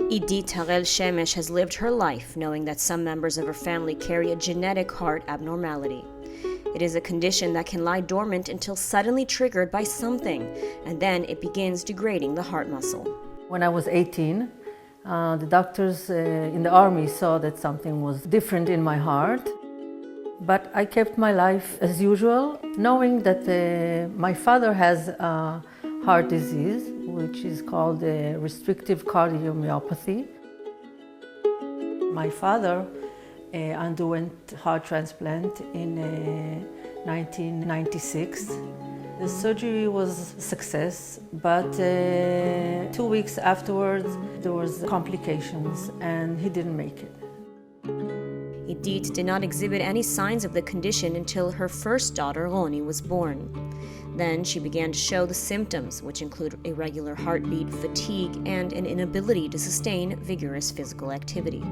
Idit Harel Shemesh has lived her life knowing that some members of her family carry a genetic heart abnormality. It is a condition that can lie dormant until suddenly triggered by something, and then it begins degrading the heart muscle. When I was 18, the doctors in the army saw that something was different in my heart. But I kept my life as usual, knowing that my father has a heart disease, which is called restrictive cardiomyopathy. My father underwent heart transplant in 1996. The surgery was a success, but 2 weeks afterwards there was complications and he didn't make it. Idit did not exhibit any signs of the condition until her first daughter, Roni, was born. Then she began to show the symptoms, which include irregular heartbeat, fatigue, and an inability to sustain vigorous physical activity.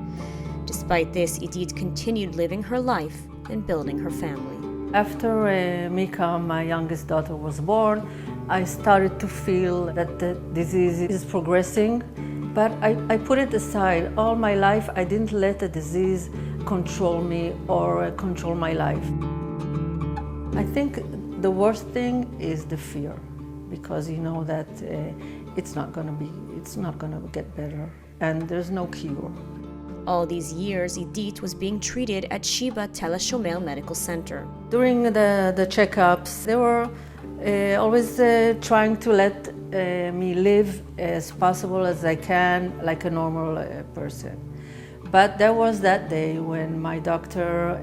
Despite this, Idit continued living her life and building her family. After Mika, my youngest daughter, was born, I started to feel that the disease is progressing, but I put it aside. All my life, I didn't let the disease control me or control my life. I think the worst thing is the fear, because you know that it's not going to get better, and there's no cure. All these years, Idit was being treated at Sheba Medical Center. During the checkups, they were always trying to let me live as possible as I can, like a normal person. But there was that day when my doctor,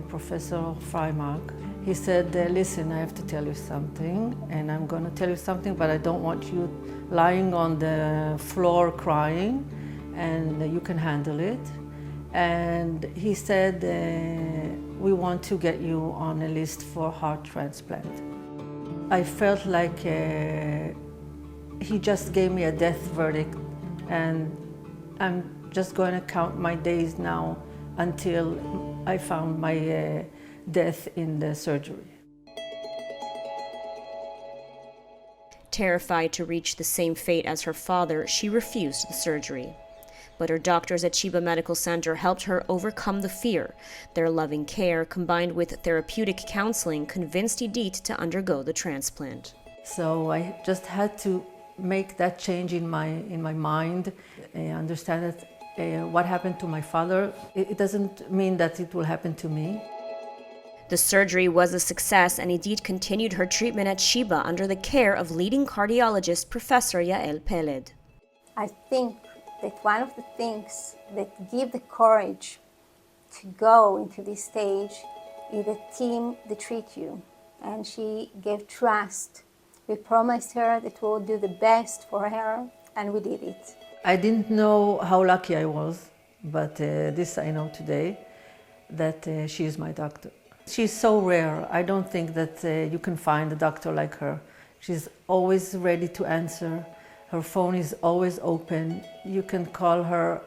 Professor Freimark, he said, listen, I have to tell you something, and I'm going to tell you something, but I don't want you lying on the floor crying, and you can handle it. And he said, we want to get you on a list for heart transplant. I felt like he just gave me a death verdict, and I'm just going to count my days now until I found my death in the surgery. Terrified to reach the same fate as her father, she refused the surgery. But her doctors at Sheba Medical Center helped her overcome the fear. Their loving care, combined with therapeutic counseling, convinced Idit to undergo the transplant. So I just had to make that change in my mind, understand that what happened to my father, it doesn't mean that it will happen to me. The surgery was a success, and Idit continued her treatment at Sheba under the care of leading cardiologist Professor Yael Peled. I think that one of the things that give the courage to go into this stage is the team that treat you. And she gave trust. We promised her that we'll do the best for her, and we did it. I didn't know how lucky I was, but this I know today, that she is my doctor. She's so rare. I don't think that you can find a doctor like her. She's always ready to answer. Her phone is always open. You can call her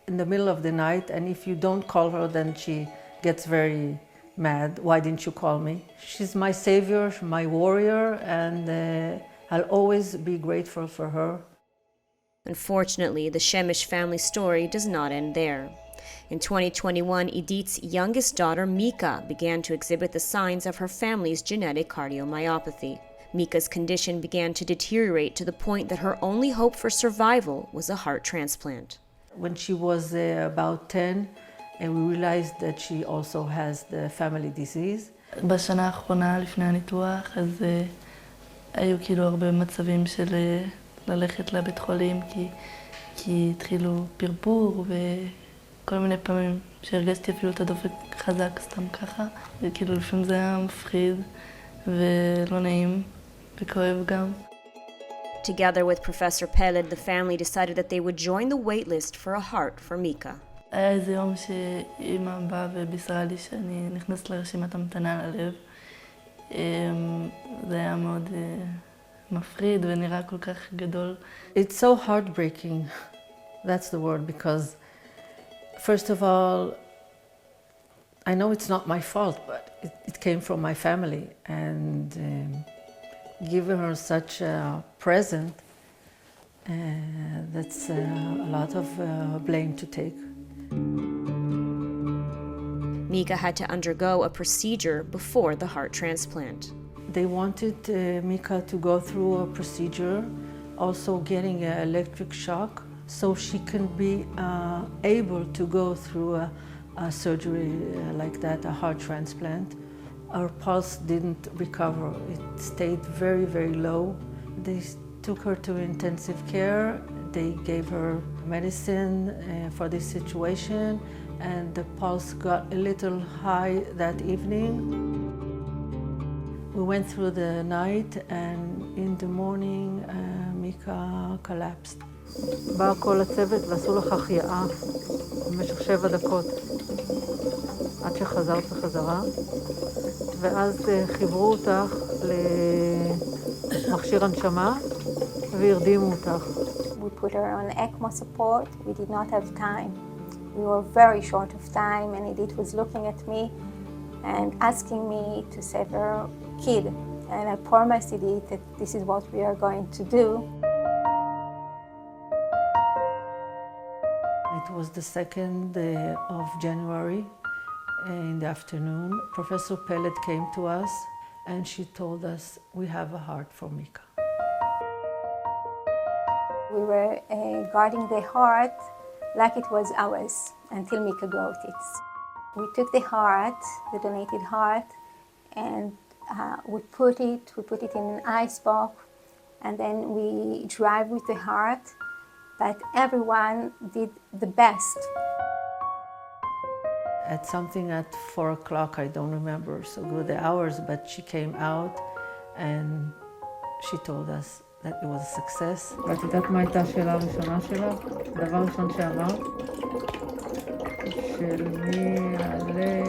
in the middle of the night, and if you don't call her, then she gets very mad. Why didn't you call me? She's my savior, my warrior, and I'll always be grateful for her. Unfortunately, the Shemesh family story does not end there. In 2021, Idit's youngest daughter, Mika, began to exhibit the signs of her family's genetic cardiomyopathy. Mika's condition began to deteriorate to the point that her only hope for survival was a heart transplant. When she was about 10, and we realized that she also has the family disease. בשנה האחרונה לפני הניתוח, אז היו כאילו הרבה מצבים של ללכת לבית חולים, כי התחילו פרפור, וכל מיני פעמים שהרגשתי אפילו את הדופק חזק סתם ככה, וכאילו לפעמים זה היה מפחיד ולא נעים וכואב גם. Together with Professor Peled, the family decided that they would join the wait list for a heart for Mika. היה איזה יום שאמא באה ובישרה לי שאני נכנסת לרשימת המתנה ללב. זה היה מאוד מפחיד ונראה כל כך גדול. It's so heartbreaking, that's the word, because first of all, I know it's not my fault, but it came from my family, and giving her such a present That's a lot of blame to take. Mika had to undergo a procedure before the heart transplant. They wanted Mika to go through a procedure, also getting an electric shock, so she can be able to go through a surgery like that, a heart transplant. Her pulse didn't recover. It stayed very, very low. They took her to intensive care. They gave her medicine for this situation, and the pulse got a little high that evening. We went through the night, and in the morning, Mika collapsed. בא כל הצוות ועשו לך החייאה במשך 7 דקות עד שחזרת בחזרה, ואז חיברו אותך למכשיר הנשמה והרדימו אותך. We put her on ECMO support. We did not have time. We were very short of time, and Edith was looking at me and asking me to save her kid. And I promised Edith that this is what we are going to do. It was the 2nd of January in the afternoon. Professor Pellet came to us and she told us, we have a heart for Mika. We were guarding the heart like it was ours until Mika got it. We took the heart, the donated heart, and we put it in an ice box, and then we drive with the heart. But everyone did the best. At something at 4 o'clock, I don't remember so good the hours, but she came out and she told us that it was a success. ואת יודעת מה הייתה השאלה הראשונה שלך? הדבר הראשון שאמרת? של מי יעלה...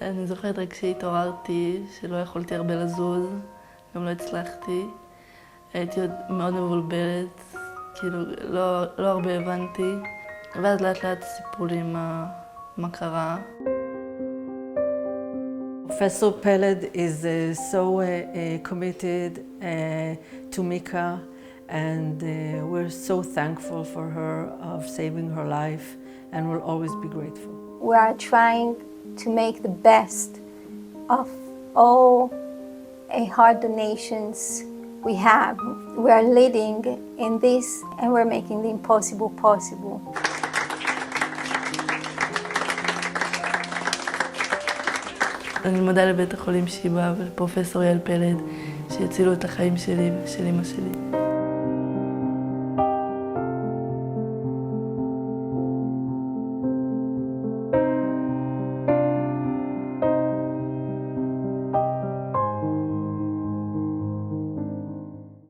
אני זוכרת רק שהתעוררתי, שלא יכולתי הרבה לזוז, גם לא הצלחתי. הייתי עוד מאוד מבולבלת. כאילו, לא הרבה הבנתי, ואז לאט לאט סיפרו לי מה קרה. Professor Pellet is so committed to Mika, and we're so thankful for her of saving her life, and we'll always be grateful. We are trying to make the best of all heart donations we have. We are leading in this, and we're making the impossible possible. אני מודה לבית החולים שיבא ולפרופסור יעל פלד שהצילו את החיים שלי ושל אמא שלי.